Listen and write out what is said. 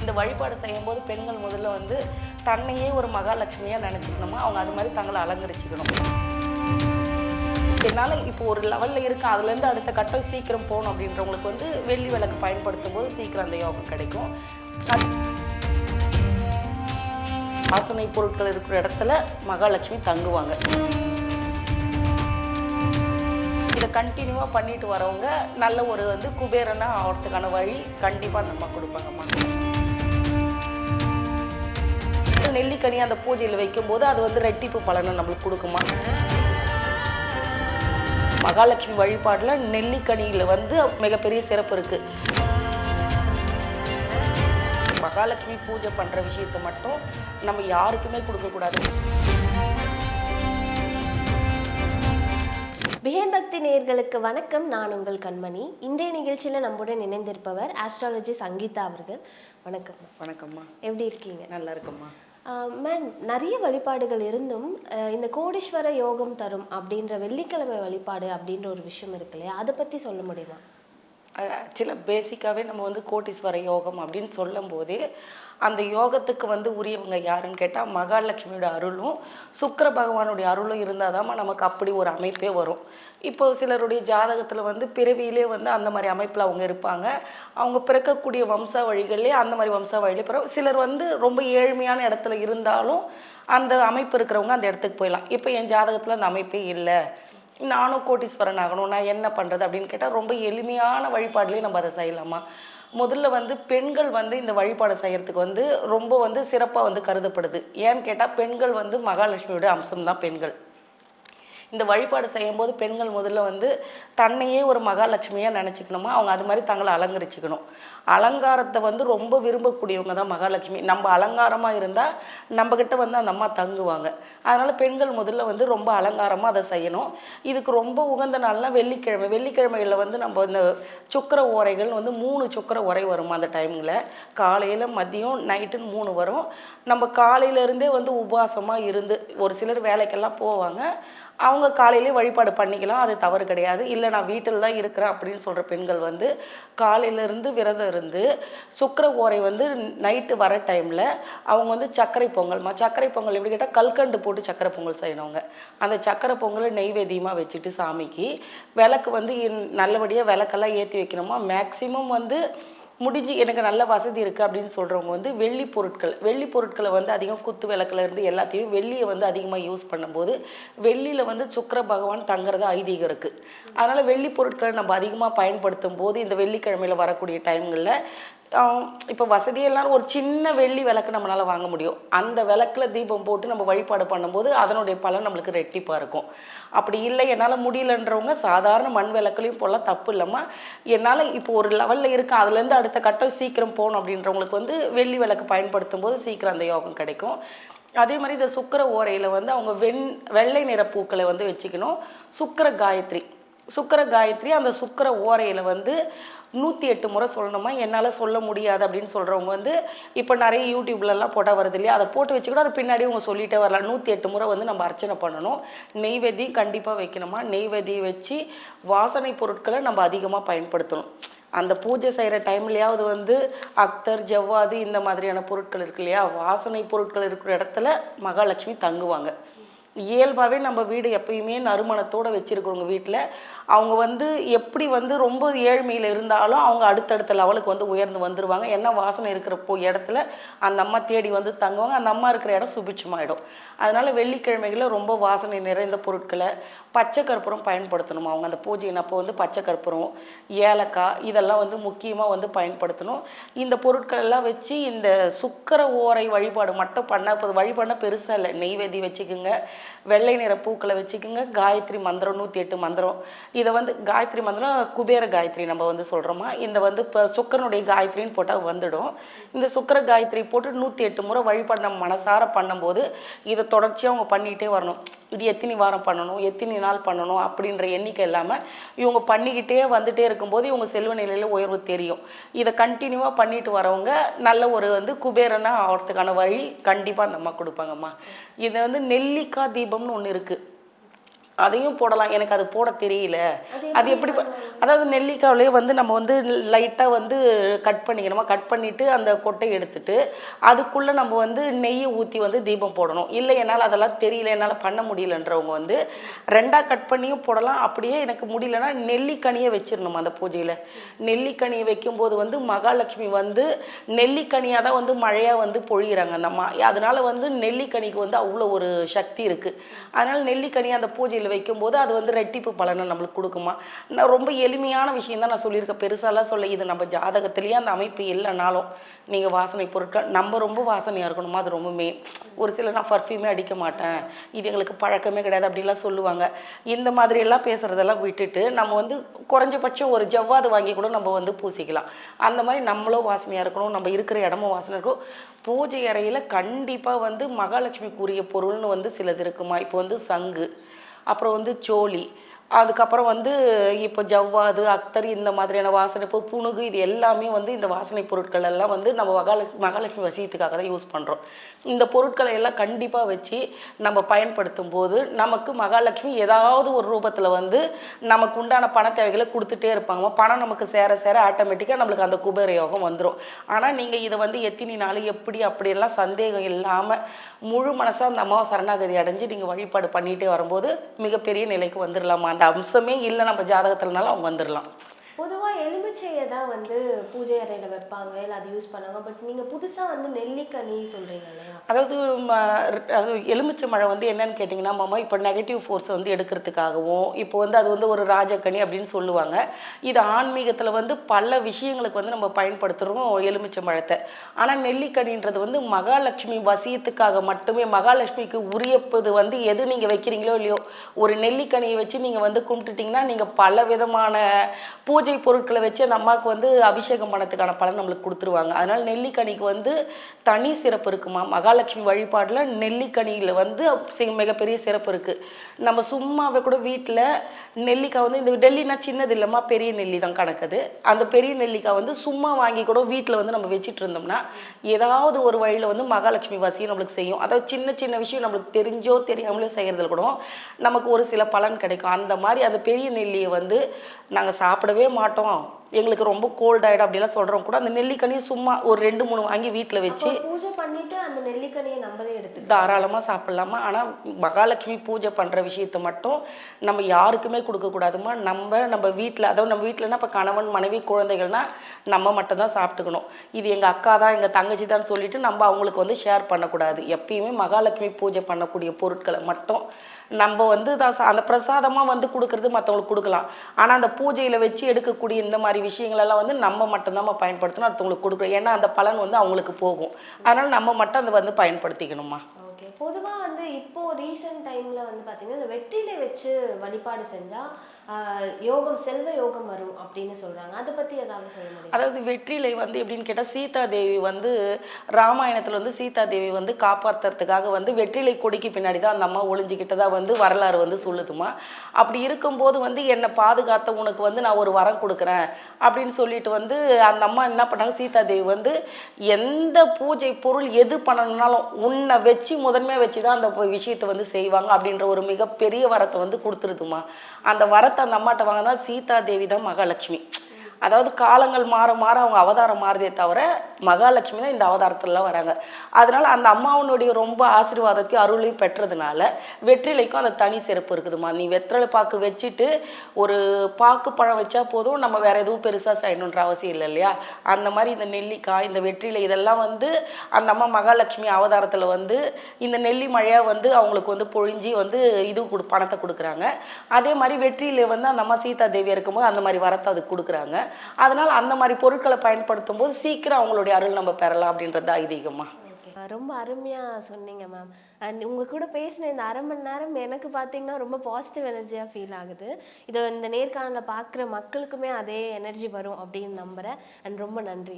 இந்த வழிபாடு செய்யும்போது பெண்கள் முதல்ல வந்து தன்னையே ஒரு மகாலட்சுமியாக நினச்சிக்கணுமா, அவங்க அது மாதிரி தங்களை அலங்கரிச்சுக்கணும். என்னால் இப்போ ஒரு லெவலில் இருக்கு, அதுலேருந்து அடுத்த கட்டம் சீக்கிரம் போகணும் அப்படின்றவங்களுக்கு வந்து வெள்ளி விளக்கு பயன்படுத்தும் போது சீக்கிரம் அந்த யோகம் கிடைக்கும். வாசனை பொருட்கள் இருக்கிற இடத்துல மகாலட்சுமி தங்குவாங்க. இதை கண்டினியூவாக பண்ணிட்டு வரவங்க நல்ல ஒரு வந்து குபேரனா ஆகிறதுக்கான வழி கண்டிப்பாக நம்ம கொடுப்பாங்கம்மா. நெல்லிக்கனி அந்த பூஜையில் வைக்கும்போது அது வந்து ரெட்டிப்பு பலனை நம்மளுக்கு கொடுக்குமா. மகாலட்சுமி வழிபாட்டில் நெல்லிக்கனியில் வந்து மிகப்பெரிய சிறப்பு இருக்குது. மகாலட்சுமி பூஜை பண்ணுற விஷயத்தை மட்டும் நம்ம யாருக்குமே கொடுக்கக்கூடாது. பிஹேபக்தி நேயர்களுக்கு வணக்கம். நான் உங்கள் கண்மணி. இன்றைய நிகழ்ச்சியில் நம்முடன் இணைந்திருப்பவர் ஆஸ்ட்ராலஜி சங்கீதா அவர்கள். வணக்கம். வணக்கம்மா. எப்படி இருக்கீங்க? நல்லா இருக்கும்மா. மேம், நிறைய வழிபாடுகள் இருந்தும் இந்த கோடீஸ்வர யோகம் தரும் அப்படின்ற வெள்ளிக்கிழமை வழிபாடு அப்படின்ற ஒரு விஷயம் இருக்கு இல்லையா, அதை பற்றி சொல்ல முடியுமா? ஆக்சுவலாக பேசிக்காகவே நம்ம வந்து கோடீஸ்வர யோகம் அப்படின்னு சொல்லும் போதே அந்த யோகத்துக்கு வந்து உரியவங்க யாருன்னு கேட்டால் மகாலட்சுமியோட அருளும் சுக்கிர பகவானுடைய அருளும் இருந்தால் தான் நமக்கு அப்படி ஒரு அமைப்பே வரும். இப்போ சிலருடைய ஜாதகத்தில் வந்து பிறவியிலே வந்து அந்த மாதிரி அமைப்பில் அவங்க இருப்பாங்க. அவங்க பிறக்கக்கூடிய வம்சாவழிகளே அந்த மாதிரி வம்சாவழியிலே பிறகு சிலர் வந்து ரொம்ப ஏழ்மையான இடத்துல இருந்தாலும் அந்த அமைப்பு இருக்கிறவங்க அந்த இடத்துக்கு போயிடலாம். இப்போ என் ஜாதகத்தில் அந்த அமைப்பே இல்லை, நானும் கோட்டீஸ்வரன் ஆகணும், நான் என்ன பண்ணுறது அப்படின்னு கேட்டால் ரொம்ப எளிமையான வழிபாடுலேயே நம்ம அதை செய்யலாமா. முதல்ல வந்து பெண்கள் வந்து இந்த வழிபாடு செய்கிறதுக்கு வந்து ரொம்ப வந்து சிறப்பாக வந்து கருதப்படுது. ஏன்னு கேட்டால் பெண்கள் வந்து மகாலட்சுமியோட அம்சம்தான் பெண்கள். இந்த வழிபாடு செய்யும்போது பெண்கள் முதல்ல வந்து தன்னையே ஒரு மகாலட்சுமியாக நினச்சிக்கணுமா, அவங்க அது மாதிரி தங்களை அலங்கரிச்சுக்கணும். அலங்காரத்தை வந்து ரொம்ப விரும்பக்கூடியவங்க தான் மகாலட்சுமி. நம்ம அலங்காரமாக இருந்தால் நம்மக்கிட்ட வந்து அந்த அம்மா தங்குவாங்க. அதனால் பெண்கள் முதல்ல வந்து ரொம்ப அலங்காரமாக அதை செய்யணும். இதுக்கு ரொம்ப உகந்த நாள்னால் வெள்ளிக்கிழமை. வெள்ளிக்கிழமைகளில் வந்து நம்ம இந்த சுக்கர ஓரைகள் வந்து 3 சுக்கர ஓரை வரும். அந்த டைமில் காலையில் மதியம் நைட்டுன்னு 3 வரும். நம்ம காலையிலேருந்தே வந்து உபவாசமாக இருந்து, ஒரு சிலர் வேலைக்கெல்லாம் போவாங்க, அவங்க காலையிலே வழிபாடு பண்ணிக்கலாம், அது தவறு கிடையாது. இல்லை நான் வீட்டில் தான் இருக்கிறேன் அப்படின்னு சொல்கிற பெண்கள் வந்து காலையிலேருந்து விரதம் இருந்து சுக்கிர ஓரை வந்து நைட்டு வர டைமில் அவங்க வந்து சர்க்கரை பொங்கல்மா, சர்க்கரை பொங்கல் எப்படி கேட்டால் கல்கண்டு போட்டு சர்க்கரை பொங்கல் செய்யணுங்க. அந்த சர்க்கரை பொங்கலை நெய்வேத்தியமாக வச்சுட்டு சாமிக்கு விளக்கு வந்து நல்லபடியாக விளக்கெல்லாம் ஏற்றி வைக்கணுமா. மேக்சிமம் வந்து முடிஞ்சு எனக்கு நல்ல வசதி இருக்குது அப்படின்னு சொல்கிறவங்க வந்து வெள்ளி பொருட்களை வந்து அதிகம் குத்து விளக்குலேருந்து எல்லாத்தையும் வெள்ளியை வந்து அதிகமாக யூஸ் பண்ணும்போது வெள்ளியில் வந்து சுக்கிர பகவான் தங்குறது ஐதீகம் இருக்குது. அதனால் வெள்ளி பொருட்களை நம்ம அதிகமாக பயன்படுத்தும் போது இந்த வெள்ளிக்கிழமையில் வரக்கூடிய டைம்களில் இப்போ வசதியெல்லாம் ஒரு சின்ன வெள்ளி விளக்கு நம்மளால் வாங்க முடியும். அந்த விளக்கில் தீபம் போட்டு நம்ம வழிபாடு பண்ணும்போது அதனுடைய பலன் நம்மளுக்கு ரெட்டிப்பாக இருக்கும். அப்படி இல்லை என்னால் முடியலன்றவங்க சாதாரண மண் விளக்குலையும் போடலாம், தப்பு இல்லாமல். என்னால் இப்போ ஒரு லெவலில் இருக்குது, அதுலேருந்து அடுத்த கட்டம் சீக்கிரம் போகணும் அப்படின்றவங்களுக்கு வந்து வெள்ளி விளக்கு பயன்படுத்தும் போது சீக்கிரம் அந்த யோகம் கிடைக்கும். அதே மாதிரி இந்த சுக்கிர ஓரையில் வந்து அவங்க வெள்ளை நிற பூக்களை வந்து வச்சுக்கணும். சுக்கிர காயத்ரி அந்த சுக்கிர ஓரையில் வந்து 108 முறை சொல்லணுமா. என்னால் சொல்ல முடியாது அப்படின்னு சொல்கிறவங்க வந்து இப்போ நிறைய யூடியூப்லலாம் போட்டால் வருது இல்லையா, அதை போட்டு வச்சுக்கூட அது பின்னாடி அவங்க சொல்லிகிட்டே வரலாம். 108 முறை வந்து நம்ம அர்ச்சனை பண்ணணும். நெய்வேத்தியம் கண்டிப்பாக வைக்கணுமா. நெய்வேத்தியம் வச்சு வாசனை பொருட்களை நம்ம அதிகமாக பயன்படுத்தணும். அந்த பூஜை செய்கிற டைம்லையாவது வந்து அக்தர், ஜவ்வாது இந்த மாதிரியான பொருட்கள் இருக்கு இல்லையா, வாசனை பொருட்கள் இருக்கிற இடத்துல மகாலட்சுமி தங்குவாங்க. இயல்பாகவே நம்ம வீடு எப்பயுமே நறுமணத்தோடு வச்சுருக்கிறவங்க வீட்டில் அவங்க வந்து எப்படி வந்து ரொம்ப ஏழ்மையில் இருந்தாலும் அவங்க அடுத்தடுத்த லெவலுக்கு வந்து உயர்ந்து வந்துடுவாங்க. என்ன வாசனை இருக்கிற இடத்துல அந்த அம்மா தேடி வந்து தங்குவாங்க. அந்த அம்மா இருக்கிற இடம் சுபிட்சமாயிடும். அதனால் வெள்ளிக்கிழமைகளில் ரொம்ப வாசனை நிறைந்த பொருட்களை, பச்சை கற்பூரம் பயன்படுத்தணும். அவங்க அந்த பூஜையின் அப்போ வந்து பச்சை கற்பூரம், ஏலக்காய் இதெல்லாம் வந்து முக்கியமாக வந்து பயன்படுத்தணும். இந்த பொருட்கள் எல்லாம் வச்சு இந்த சுக்கிர ஓரை வழிபாடு மட்டும் வழிபாடுனா பெருசாக இல்லை. நெய்வேதி வச்சுக்கோங்க, வெள்ளை நிற பூக்களை வச்சுக்கோங்க, காயத்ரி மந்திரம் 108 மந்திரம். இதை வந்து காயத்ரி மந்திரம் குபேர காயத்ரி நம்ம வந்து சொல்கிறோமா. இந்த வந்து இப்போ சுக்கரனுடைய காயத்ரின்னு போட்டால் வந்துடும். இந்த சுக்கிர காயத்ரி போட்டு 108 முறை வழிபாடு நம்ம மனசார பண்ணும்போது இதை தொடர்ச்சியாக அவங்க பண்ணிக்கிட்டே வரணும். இது எத்தனை வாரம் பண்ணணும், எத்தனை நாள் பண்ணணும் அப்படின்ற எண்ணிக்கை இல்லாமல் இவங்க பண்ணிக்கிட்டே வந்துட்டே இருக்கும்போது இவங்க செல்வ நிலையில் உயர்வு தெரியும். இதை கண்டினியூவாக பண்ணிட்டு வரவங்க நல்ல ஒரு வந்து குபேரனா ஆகிறதுக்கான வழி கண்டிப்பாக அந்த அம்மா கொடுப்பாங்கம்மா. இதை வந்து நெல்லிக்காய் தீபம்னு ஒன்று இருக்குது. அதையும் போடலாம். எனக்கு அது போட தெரியல. அது அது எப்படி எப்படி அதாவது நெல்லிக்காவிலேயே வந்து நம்ம வந்து லைட்டாக வந்து கட் பண்ணிக்கணுமா, கட் பண்ணிவிட்டு அந்த கொட்டையை எடுத்துட்டு அதுக்குள்ளே நம்ம வந்து நெய்யை ஊற்றி வந்து தீபம் போடணும். இல்லை என்னால் அதெல்லாம் தெரியல, என்னால் பண்ண முடியலன்றவங்க வந்து ரெண்டாக கட் பண்ணியும் போடலாம். அப்படியே எனக்கு முடியலன்னா நெல்லிக்கனியை வச்சிடணும் அந்த பூஜையில். நெல்லிக்கனியை வைக்கும்போது வந்து மகாலட்சுமி வந்து நெல்லிக்கனியாக தான் வந்து மழையாக வந்து பொழிகிறாங்க அந்த அம்மா. அதனால வந்து நெல்லிக்கனிக்கு வந்து அவ்வளோ ஒரு சக்தி இருக்குது. அதனால் நெல்லிக்கனி அந்த பூஜையில் வைக்கும்போது அது வந்து ரெட்டிப்பு பலனை நம்மளுக்கு கொடுக்குமா. நான் ரொம்ப எளிமையான விஷயம் தான் நான் சொல்லியிருக்கேன், பெருசாலாம் சொல்ல. இது நம்ம ஜாதகத்திலேயே அந்த அமைப்பு இல்லைனாலும் நீங்கள் வாசனை பொருட்கள் நம்ம ரொம்ப வாசனையாக இருக்கணுமா, அது ரொம்ப மெயின். ஒரு சிலர் நான் பர்ஃப்யூமே அடிக்க மாட்டேன், இது எங்களுக்கு பழக்கமே கிடையாது அப்படிலாம் சொல்லுவாங்க. இந்த மாதிரியெல்லாம் பேசுகிறதெல்லாம் விட்டுட்டு நம்ம வந்து குறைஞ்சபட்சம் ஒரு ஜவ்வாது வாங்கி கூட நம்ம வந்து பூசிக்கலாம். அந்த மாதிரி நம்மளும் வாசனையாக இருக்கணும், நம்ம இருக்கிற இடமும் வாசனை இருக்கும். பூஜை அறையில் கண்டிப்பாக வந்து மகாலட்சுமிக்குரிய பொருள்னு வந்து சிலது இருக்குமா. இப்போ வந்து சங்கு, அப்புறம் வந்து சோழி, அதுக்கப்புறம் வந்து இப்போ ஜவ்வாது, அத்தர், இந்த மாதிரியான வாசனை, இப்போ புணுகு, இது எல்லாமே வந்து இந்த வாசனை பொருட்கள் எல்லாம் வந்து நம்ம மகாலட்சுமி வசியத்துக்காக தான் யூஸ் பண்ணுறோம். இந்த பொருட்களை எல்லாம் கண்டிப்பாக வச்சு நம்ம பயன்படுத்தும் போது நமக்கு மகாலட்சுமி ஏதாவது ஒரு ரூபத்தில் வந்து நமக்கு உண்டான பண தேவைகளை கொடுத்துட்டே இருப்பாங்க. பணம் நமக்கு சேர சேர ஆட்டோமேட்டிக்காக நம்மளுக்கு அந்த குபேர யோகம் வந்துடும். ஆனால் நீங்கள் இதை வந்து எத்தனை நாள் எப்படி அப்படியெல்லாம் சந்தேகம் இல்லாமல் முழு மனசாக அந்த அம்மாவை சரணாகதி அடைஞ்சு நீங்கள் வழிபாடு பண்ணிகிட்டே வரும்போது மிகப்பெரிய நிலைக்கு வந்துடலாமா. அந்த அம்சமே இல்லை நம்ம ஜாதகத்துலனாலும் அவங்க வந்துடலாம். பொதுவாக எலுமிச்சையை தான் வந்து பூஜை அறையில் வைப்பாங்க, இல்லை அது யூஸ் பண்ணாங்க. பட் நீங்கள் புதுசாக வந்து நெல்லிக்கனி சொல்கிறீங்க இல்லையா? அதாவது எலுமிச்சை மழை வந்து என்னன்னு கேட்டிங்கன்னா, மாமா இப்போ நெகட்டிவ் ஃபோர்ஸை வந்து எடுக்கிறதுக்காகவும், இப்போ வந்து அது வந்து ஒரு ராஜக்கனி அப்படின்னு சொல்லுவாங்க. இது ஆன்மீகத்தில் வந்து பல விஷயங்களுக்கு வந்து நம்ம பயன்படுத்துகிறோம் எலுமிச்சை மழத்தை. ஆனால் நெல்லிக்கனின்றது வந்து மகாலட்சுமி வசியத்துக்காக மட்டுமே, மகாலட்சுமிக்கு உரியப்பது வந்து எது நீங்கள் வைக்கிறீங்களோ இல்லையோ, ஒரு நெல்லிக்கனியை வச்சு நீங்கள் வந்து கும்பிட்டுட்டிங்கன்னா நீங்கள் பல விதமான பூஜை பொருட்களை வச்சு அந்த அம்மாவுக்கு வந்து அபிஷேகம் பண்ணதுக்கான பலன் நம்மளுக்கு கொடுத்துருவாங்க. அதனால் நெல்லிக்கனிக்கு வந்து தனி சிறப்பு இருக்குமா. மகாலட்சுமி வழிபாடில் நெல்லிக்கனியில் வந்து மிகப்பெரிய சிறப்பு இருக்குது. நம்ம சும்மாவே கூட வீட்டில் நெல்லிக்காய் வந்து, இந்த நெல்லினா சின்னது இல்லைம்மா, பெரிய நெல்லி தான் கணக்குது. அந்த பெரிய நெல்லிக்காய் வந்து சும்மா வாங்கி கூட வீட்டில் வந்து நம்ம வச்சுட்டு இருந்தோம்னா ஏதாவது ஒரு வழியில் வந்து மகாலட்சுமி வசியம் நம்மளுக்கு செய்யும். அதாவது சின்ன சின்ன விஷயம் நம்மளுக்கு தெரிஞ்சோ தெரியாமலோ செய்கிறதுல கூட நமக்கு ஒரு சில பலன் கிடைக்கும். அந்த மாதிரி அந்த பெரிய நெல்லியை வந்து நாங்கள் சாப்பிடவே மாட்டோம், எங்களுக்கு ரொம்ப கோல்ட் ஆகிடும் அப்படிலாம் சொல்கிறோம் கூட அந்த நெல்லிக்கனியும் சும்மா ஒரு 2-3 வாங்கி வீட்டில் வச்சு பூஜை பண்ணிட்டு அந்த நெல்லிக்கனியை நம்மளே எடுத்து தாராளமாக சாப்பிட்லாமா. ஆனால் மகாலட்சுமி பூஜை பண்ணுற விஷயத்தை மட்டும் நம்ம யாருக்குமே கொடுக்கக்கூடாதுமா. நம்ம வீட்டில், அதாவது நம்ம வீட்டிலனா இப்போ கணவன் மனைவி குழந்தைகள்னா நம்ம மட்டும் தான் சாப்பிட்டுக்கணும். இது எங்கள் அக்கா தான் எங்கள் தங்கச்சி தான் சொல்லிட்டு நம்ம அவங்களுக்கு வந்து ஷேர் பண்ணக்கூடாது. எப்பயுமே மகாலட்சுமி பூஜை பண்ணக்கூடிய பொருட்களை மட்டும் நம்ம வந்து அந்த பிரசாதமாக வந்து கொடுக்கறது மற்றவங்களுக்கு கொடுக்கலாம். ஆனால் அந்த பூஜையில் வச்சு எடுக்கக்கூடிய இந்த மாதிரி விஷயங்களெல்லாம் வந்து நம்ம மட்டும்தான் பயன்படுத்தணும், அடுத்தவங்களுக்கு கொடுக்கணும். ஏன்னா அந்த பலன் வந்து அவங்களுக்கு போகும். அதனால் நம்ம மட்டும் அதை வந்து பயன்படுத்திக்கணுமா. ஓகே. பொதுவாக வந்து இப்போ ரீசெண்ட் டைமில் வந்து பார்த்தீங்கன்னா இந்த வெற்றிலை வச்சு வழிபாடு செஞ்சால் யோகம், செல்வ யோகம் வரும் அப்படின்னு சொல்கிறாங்க. அதை பற்றி ஏதாவது சொல்ல முடியும்? அதாவது வெற்றிலை வந்து எப்படின்னு கேட்டால், சீதா தேவி வந்து ராமாயணத்தில் வந்து சீதா தேவி வந்து காப்பாற்றுறதுக்காக வந்து வெற்றிலை கொடிக்கு பின்னாடி தான் அந்த அம்மா ஒளிஞ்சிக்கிட்டதாக வந்து வரலாறு வந்து சொல்லுதுமா. அப்படி இருக்கும்போது வந்து என்னை பாதுகாத்த உனக்கு வந்து நான் ஒரு வரம் கொடுக்குறேன் அப்படின்னு சொல்லிட்டு வந்து அந்த அம்மா என்ன பண்ணாங்க, சீதா தேவி வந்து எந்த பூஜை பொருள் எது பண்ணணும்னாலும் உன்னை வச்சு முதன்மையாக வச்சு தான் அந்த விஷயத்தை வந்து செய்வாங்க அப்படின்ற ஒரு மிகப்பெரிய வரத்தை வந்து கொடுத்துருதுமா. அந்த வரத்தை அந்த அம்மாட்ட வாங்கினா சீதா தேவி தான் மகாலட்சுமி. அதாவது காலங்கள் மாற மாற அவங்க அவதாரம் மாறுதே தவிர மகாலட்சுமி தான் இந்த அவதாரத்துலலாம் வராங்க. அதனால அந்த அம்மாவனுடைய ரொம்ப ஆசீர்வாதத்தையும் அருளையும் பெற்றதுனால வெற்றிலைக்கும் அந்த தனி சிறப்பு இருக்குதுமா. நீ வெற்றிலை பாக்கு வச்சுட்டு ஒரு பாக்கு பழம் வச்சா போதும், நம்ம வேற எதுவும் பெருசாக செய்யணுன்ற அவசியம் இல்லை இல்லையா. அந்த மாதிரி இந்த நெல்லிக்காய், இந்த வெற்றிலை, இதெல்லாம் வந்து அந்த அம்மா மகாலட்சுமி அவதாரத்தில் வந்து இந்த நெல்லி மழையாக வந்து அவங்களுக்கு வந்து பொழிஞ்சி வந்து பணத்தை கொடுக்குறாங்க. அதே மாதிரி வெற்றிலை வந்து அந்த அம்மா சீதா தேவியாக இருக்கும்போது அந்த மாதிரி வரத்தை அது கொடுக்குறாங்க. அதனால் அந்த மாதிரி பொருட்களை பயன்படுத்தும் போது சீக்கிரம் அவங்களுடைய அருள் நம்ம பெறலாம் அப்படின்றது ஐதீகமா. ரொம்ப அருமையாக சொன்னீங்க மேம். அண்ட் உங்கள் கூட பேசின இந்த 1/2 மணி நேரம் எனக்கு பார்த்தீங்கன்னா ரொம்ப பாசிட்டிவ் எனர்ஜியாக ஃபீல் ஆகுது. இதை இந்த நேர்காணலில் பார்க்குற மக்களுக்குமே அதே எனர்ஜி வரும் அப்படின்னு நம்புகிறேன். அண்ட் ரொம்ப நன்றி.